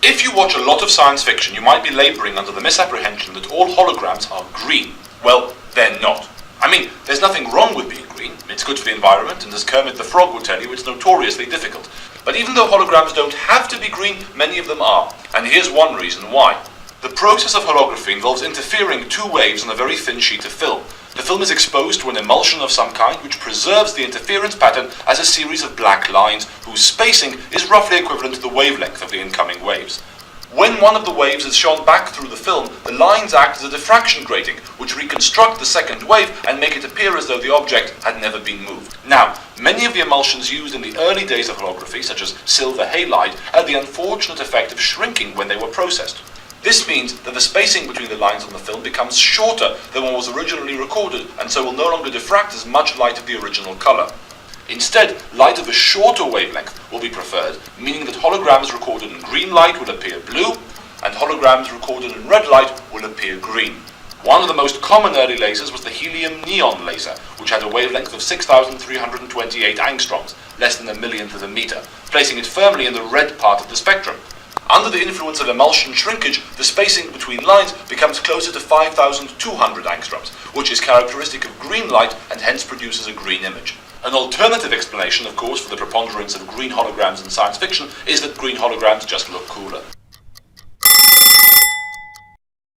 If you watch a lot of science fiction, you might be labouring under the misapprehension that all holograms are green. Well, they're not. I mean, there's nothing wrong with being green. It's good for the environment, and as Kermit the Frog will tell you, it's notoriously difficult. But even though holograms don't have to be green, many of them are. And here's one reason why. The process of holography involves interfering two waves on a very thin sheet of film. The film is exposed to an emulsion of some kind which preserves the interference pattern as a series of black lines whose spacing is roughly equivalent to the wavelength of the incoming waves. When one of the waves is shone back through the film, the lines act as a diffraction grating, which reconstruct the second wave and make it appear as though the object had never been moved. Now, many of the emulsions used in the early days of holography, such as silver halide, had the unfortunate effect of shrinking when they were processed. This means that the spacing between the lines on the film becomes shorter than what was originally recorded, and so will no longer diffract as much light of the original colour. Instead, light of a shorter wavelength will be preferred, meaning that holograms recorded in green light will appear blue, and holograms recorded in red light will appear green. One of the most common early lasers was the helium neon laser, which had a wavelength of 6,328 angstroms, less than a millionth of a meter, placing it firmly in the red part of the spectrum. Under the influence of emulsion shrinkage, the spacing between lines becomes closer to 5,200 angstroms, which is characteristic of green light and hence produces a green image. An alternative explanation, of course, for the preponderance of green holograms in science fiction is that green holograms just look cooler.